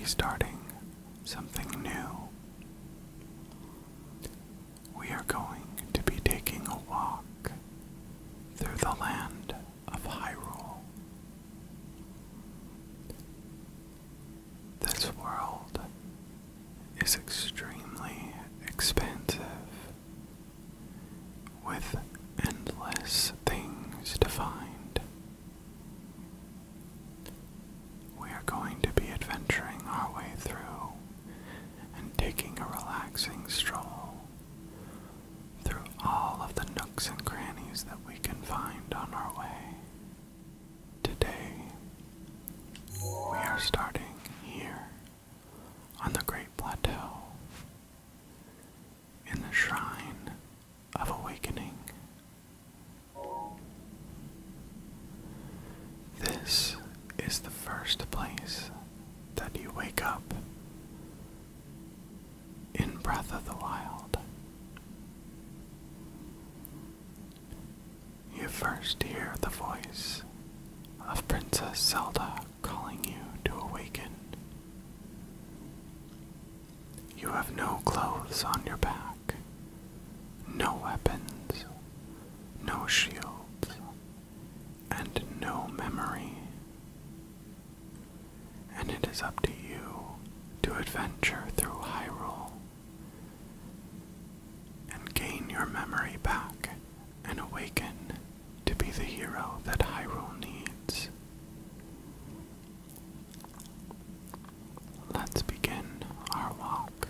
be starting something new. We are going to be taking a walk through the land of Hyrule. This world is extremely expansive, with endless things to find. We are going to be adventuring our way through and taking a relaxing stroll through all of the nooks and crannies that we can find on our way. Today, we are starting here on the Great Plateau in the Shrine of Awakening. This is the first place that you wake up in Breath of the Wild. You first hear the voice of Princess Zelda calling you to awaken. You have no clothes on your back, no weapons, no shields, and no memory. And it is up to you to adventure through Hyrule and gain your memory back and awaken to be the hero that Hyrule needs. Let's begin our walk.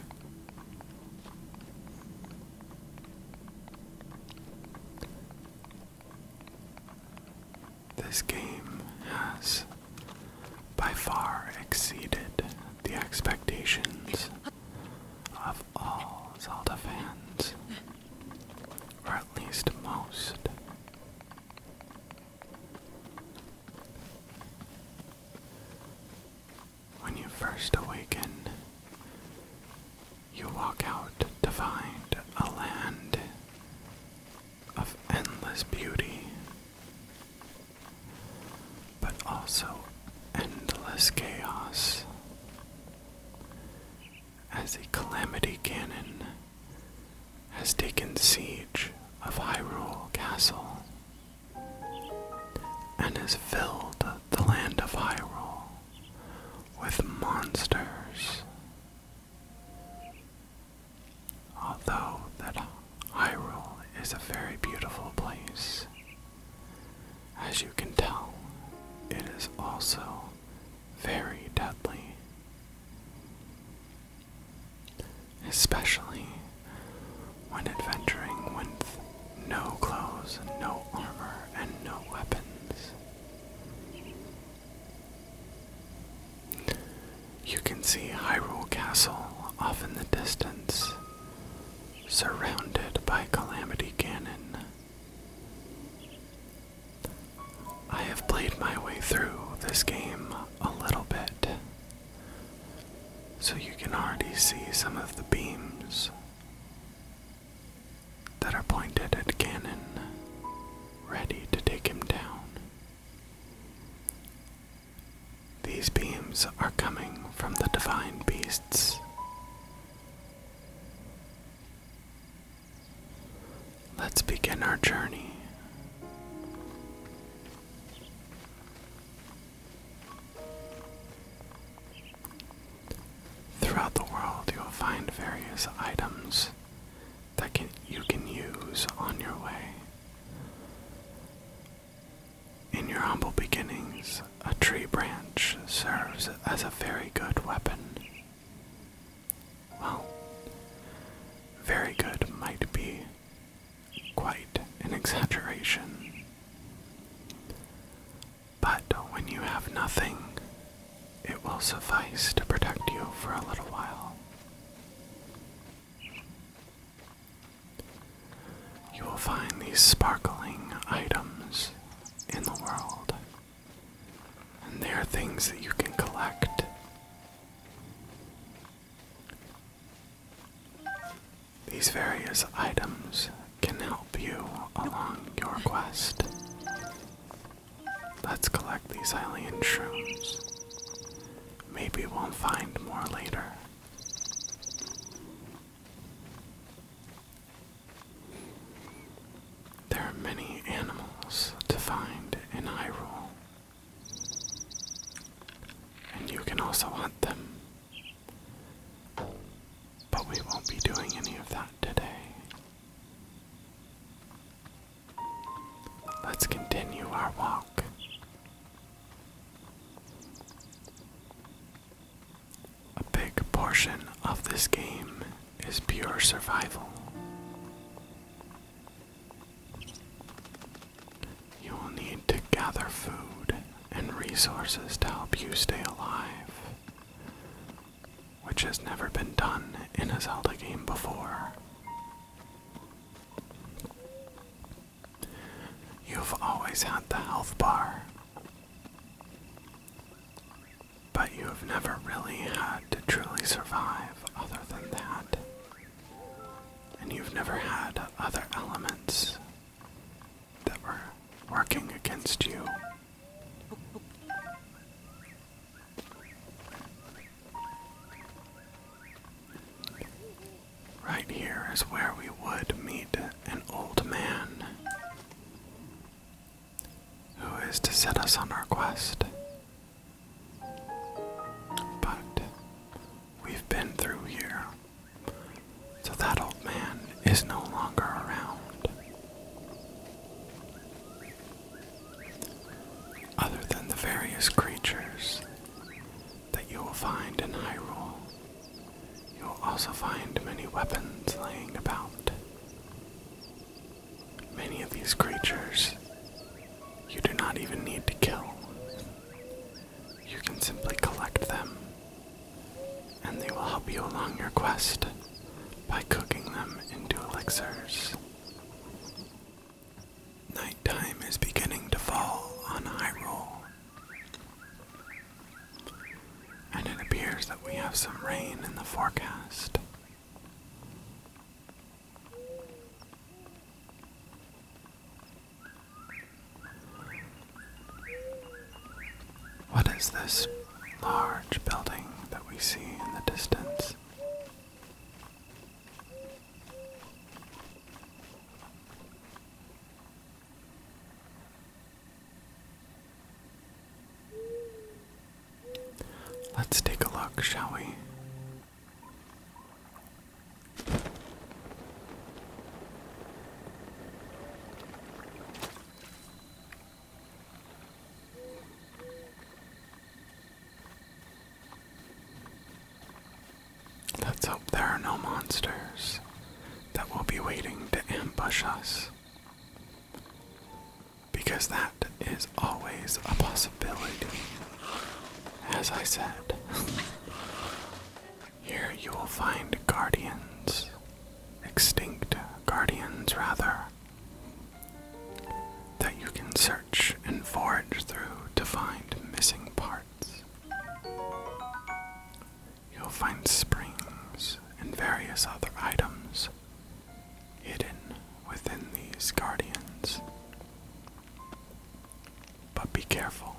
This game has by far exceeded the expectations of all Zelda fans, or at least most. When you first awaken, you walk out to find a land of endless beauty, but also endless chaos, as a calamity cannon has taken siege of Hyrule Castle and has filled the land of Hyrule with monsters. Although that Hyrule is a very beautiful place, as you can tell, it is also very deadly, especially when adventuring with no clothes, no armor, and no weapons. You can see Hyrule Castle off in the distance, surrounded by Calamity Ganon. I have played my way through this game a little bit, so you can already see some of the beams that are pointed at Ganon, ready to take him down. These beams are coming from the divine beasts. Let's begin our journey. Throughout the world, you'll find various items that you can use on your way. In your humble beginnings, a tree branch serves as a very good weapon. Well, very good might be quite an exaggeration. But when you have nothing, it will suffice to protect you for a little while. You will find these sparkling items in the world, and they are things that you can collect. These various items can help you along your quest. Let's collect these alien shrooms. maybe we'll find more later. There are many animals to find in Hyrule, and you can also hunt them, but we won't be doing any of that today. Let's continue our walk. A big portion of this game is pure survival. You will need to gather food and resources to help you stay alive, which has never been done in a Zelda game before. You've always had the health bar, but you've never really had to truly survive other than that. And you've never had other elements that were working against you. Right here is where we would meet an old man who is to set us on our quest. But we've been through here, so that old man is no longer around. Other than the various creatures that you will find in Hyrule, you will also find many weapons laying about. Many of these creatures you do not even need to kill. You can simply collect them, and they will help you along your quest by cooking them into elixirs. Nighttime is beginning to fall on Hyrule, and it appears that we have some rain in the forecast. What is this large building that we see in the distance? Let's take a look, shall we? Let's hope there are no monsters that will be waiting to ambush us, because that is always a possibility. As I said, here you will find guardians, extinct guardians rather, that you can search and forage through to find missing parts. You'll find springs and various other items hidden within these guardians. But be careful,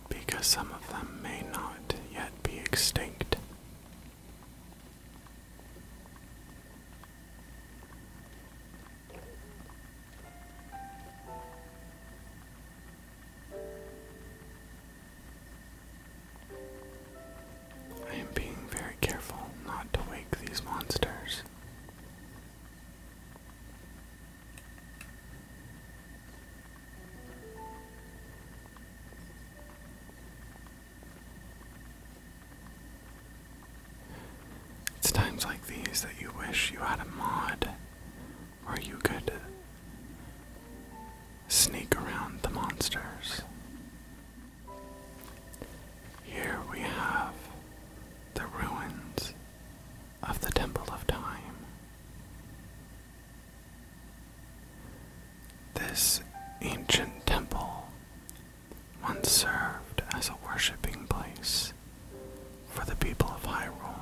because some of them may not yet be extinct. I am being very careful not to wake these monsters. It's times like these that you wish you had a mod where you could sneak around the monsters. Here we have the ruins of the Temple of Time. This ancient temple once served as a worshiping place for the people of Hyrule.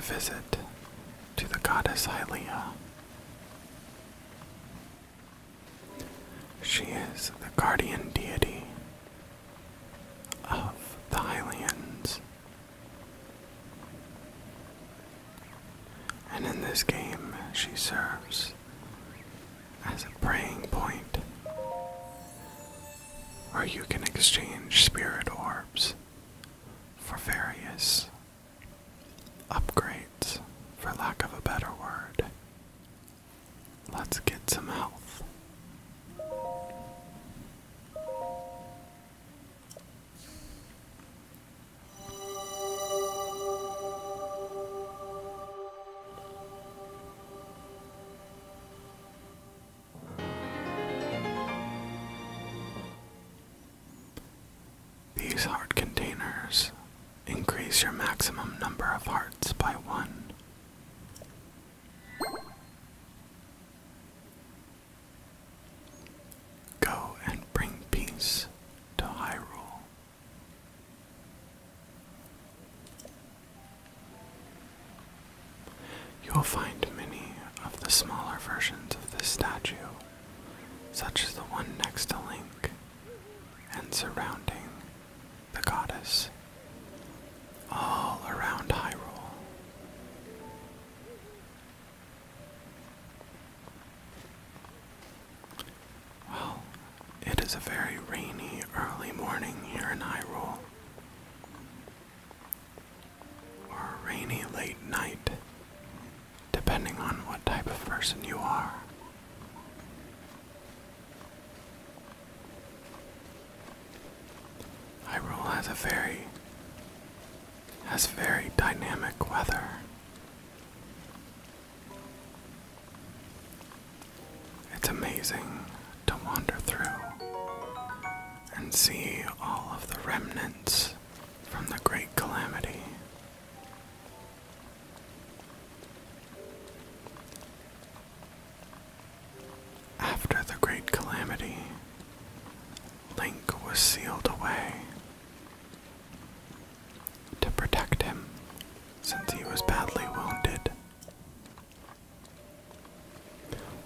visit to the goddess Hylia. She is the guardian deity of the Hylians. And in this game, she serves as a praying point where you can exchange spirit orbs for various upgrades, for lack of a better word. Let's get some health. These heart containers increase your maximum number of hearts by 1. Go and bring peace to Hyrule. You will find many of the smaller versions of this statue, such as the one next to Link and surrounding the goddess, all around Hyrule. Well, it is a very rainy early morning here in Hyrule, or a rainy late night, depending on what type of person you are. Hyrule has very dynamic weather. It's amazing to wander through and see all of the remnants from the Great Calamity. After the Great Calamity, Link was sealed away to protect him since he was badly wounded,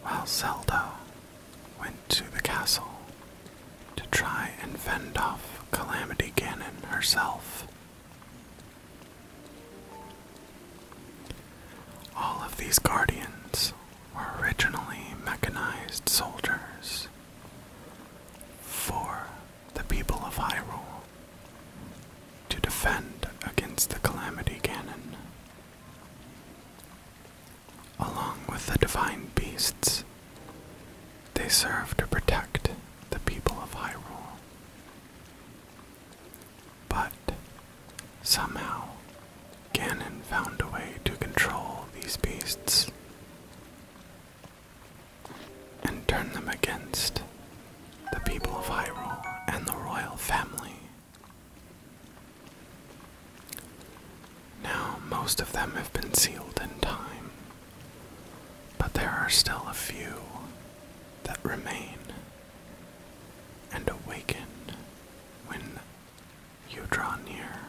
while Zelda went to the castle to try and fend off Calamity Ganon herself. All of these guardians were originally mechanized soldiers for the people of Hyrule to defend against the Calamity Ganon. Along with the divine beasts, they serve to protect the people of Hyrule. But somehow, Ganon found a way to control these beasts and turn them against the people of Hyrule and the royal family. Now, most of them have been sealed in time, but there are still a few that remain and awaken when you draw near.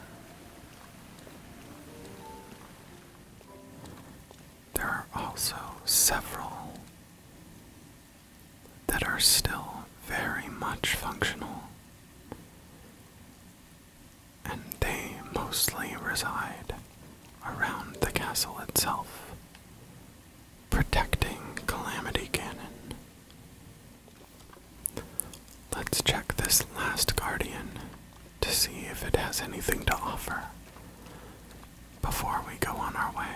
There are also several that are still very much functional, and they mostly reside around the castle itself, protecting Calamity Ganon. Let's check this last guardian to see if it has anything to offer before we go on our way.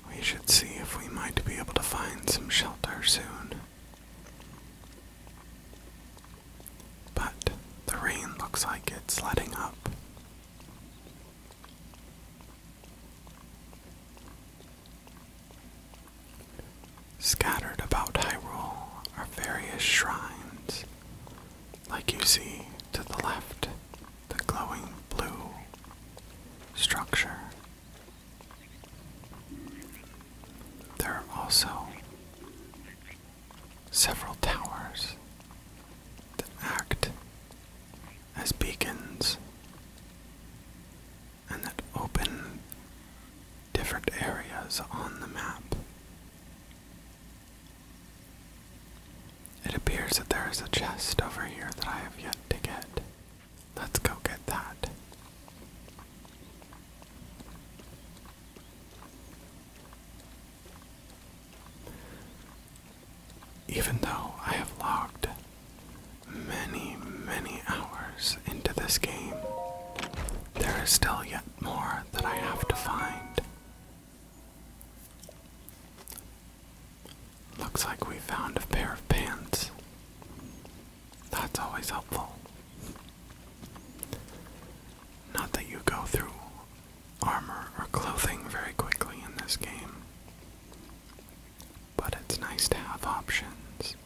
We should see if we might be able to find some shelter soon. But the rain looks like it's letting up. Scattered about Hyrule are various shrines, like you see to the left, the glowing blue structure. There are also several towers that act was on the map. It appears that there is a chest over here that I have yet to get. Let's go get that. Even though I have logged many, many hours into this game, there is still yet more that I have to find. Looks like we found a pair of pants. That's always helpful. Not that you go through armor or clothing very quickly in this game, but it's nice to have options.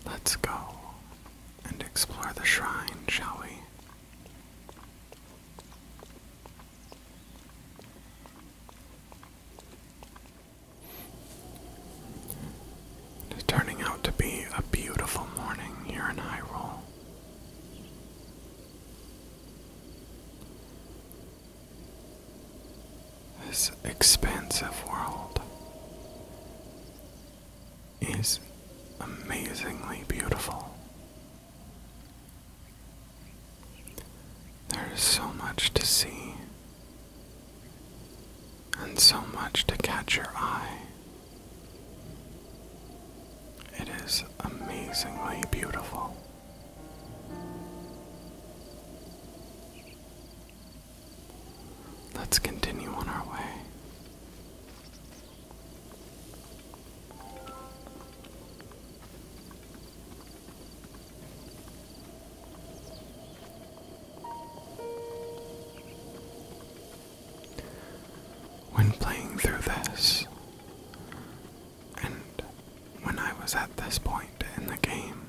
Let's go and explore the shrine, shall we? It's turning out to be a beautiful morning here in Hyrule. This expansive world is amazingly beautiful. There is so much to see, and so much to catch your eye. It is amazingly beautiful. Let's continue on our way. When playing through this, and when I was at this point in the game,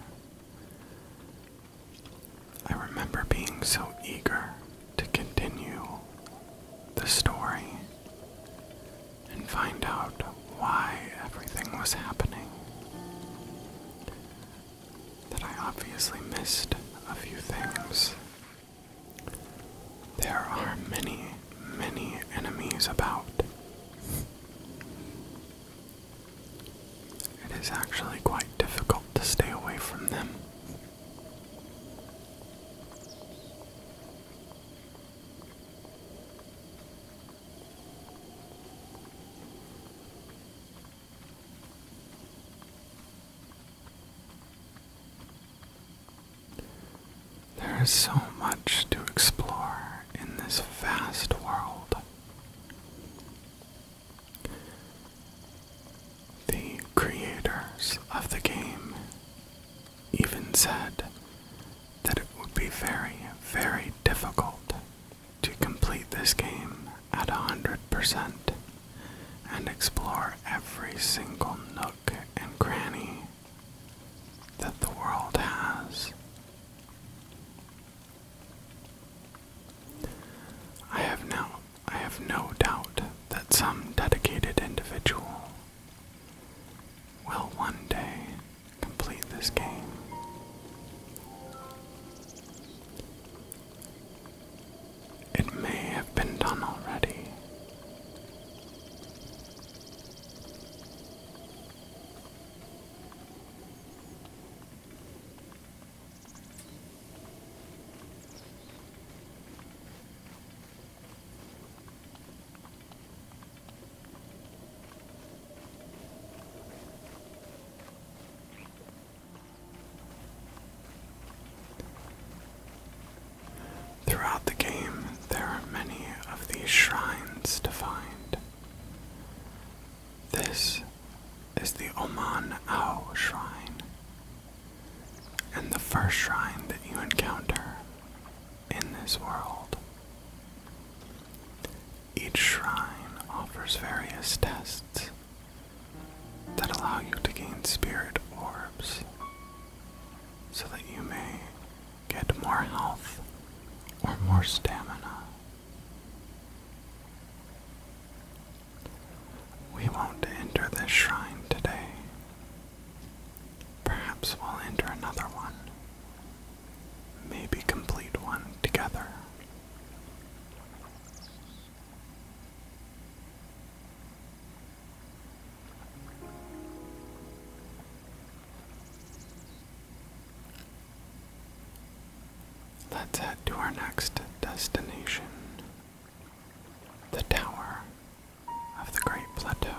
I remember being so eager to continue the story and find out why everything was happening, that I obviously missed a few things. There are many, many enemies about. It is actually quite difficult to stay away from them. There is so much to explore in this vast world. The creators of the game even said that it would be very, very difficult to complete this game at 100% and explore every single nook and cranny that the world has. I have no doubt that some dedicated individual will one day complete this game. It may have been done already. Throughout the game, there are many of these shrines to find. This is the Oman Ao shrine, and the first shrine that you encounter in this world. Each shrine offers various tests that allow you to gain spirit orbs, so that you may get more health or more stamina. We won't enter this shrine today. Perhaps we'll enter another one. Maybe complete one together. Let's head to our next destination, the Tower of the Great Plateau.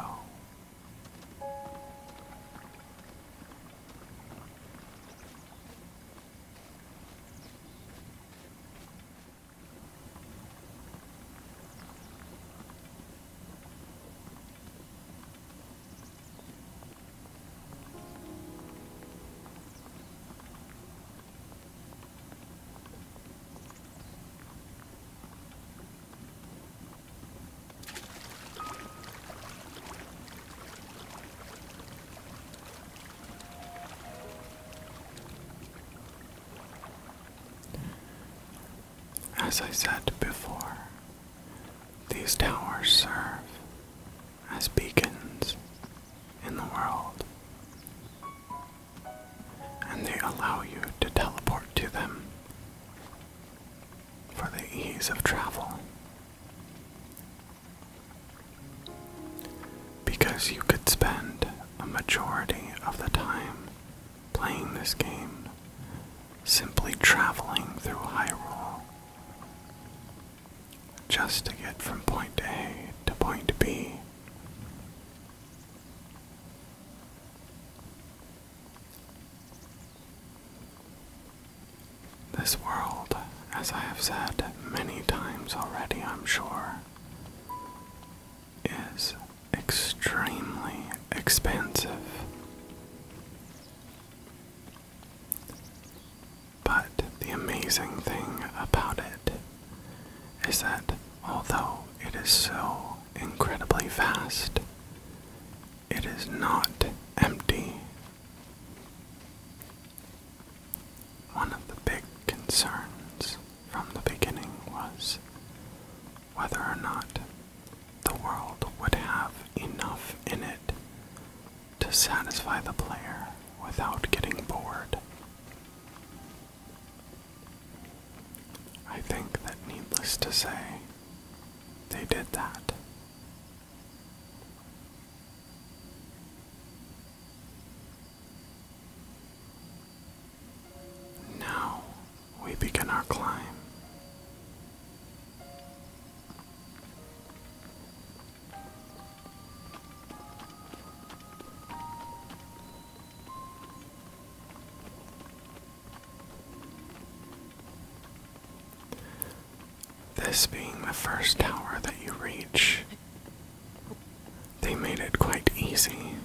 As I said before, these towers serve as beacons in the world, and they allow you to teleport to them for the ease of travel. Because you could spend a majority of the time playing this game simply traveling through Hyrule, just to get from point A to point B. This world, as I have said many times already, I'm sure, is extremely expansive. But the amazing thing about it is that although it is so incredibly vast, it is not empty. One of the big concerns from the beginning was whether or not the world would have enough in it to satisfy the player without getting bored. I think that, needless to say, they did that. Now we begin our climb. This being the first tower that you reach, they made it quite easy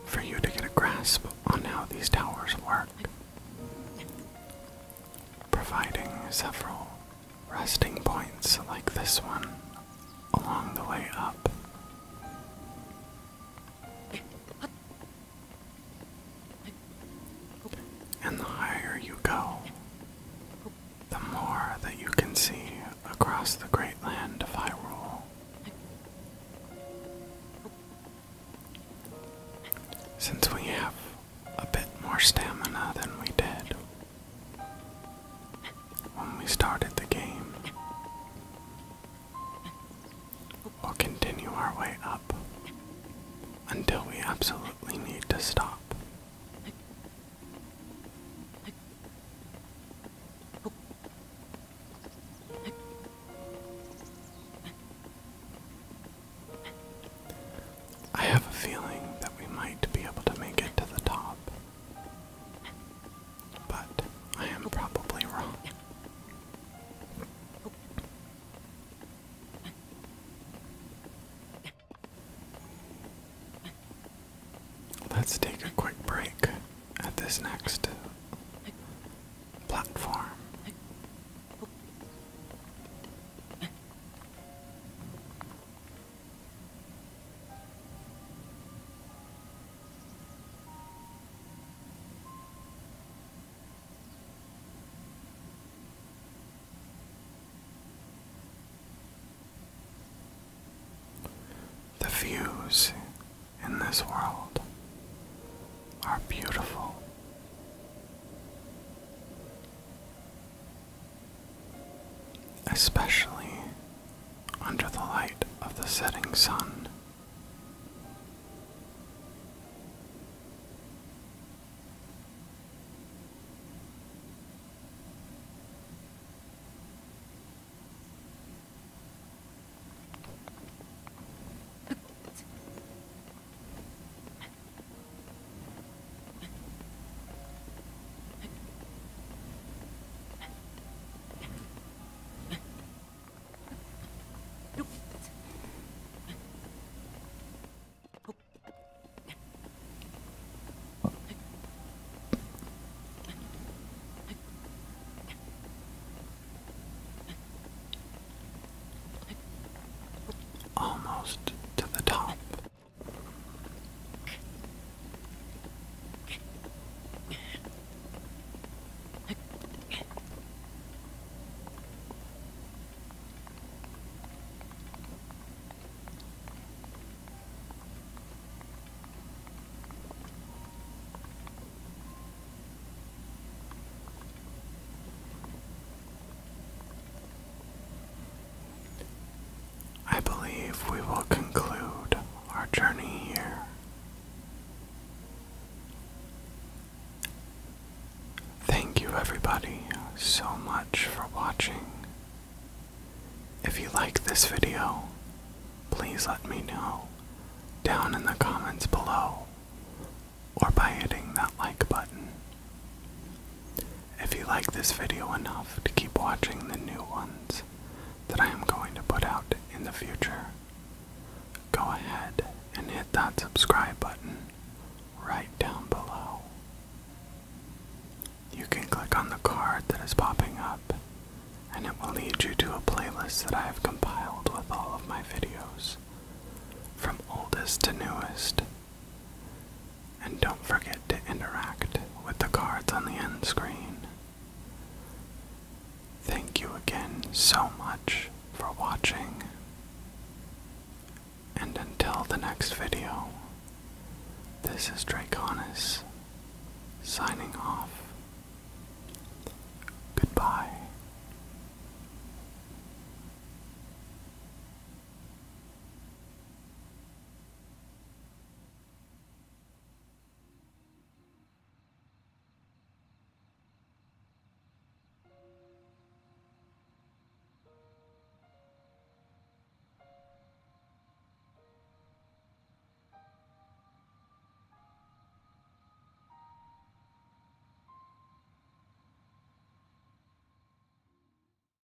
for you to get a grasp on how these towers work, providing several resting points like this one along the way up. And the higher you go, the more that you can see across the great land of Hyrule. Since we have a bit more stamina than we did when we started the game, we'll continue our way up until we absolutely need to stop. I have a feeling that we might be able to make it to the top, but I am probably wrong. Let's take a quick break at this next platform. The views in this world are beautiful. Especially under the light of the setting sun. everybody so much for watching. If you like this video, please let me know down in the comments below or by hitting that like button. If you like this video enough to keep watching the new ones that I am going to put out in the future, go ahead and hit that subscribe button right down below. You can click on the card that is popping up, and it will lead you to a playlist that I have compiled with all of my videos, from oldest to newest. And don't forget to interact with the cards on the end screen. Thank you again so much for watching, and until the next video, this is Drakonis, signing off.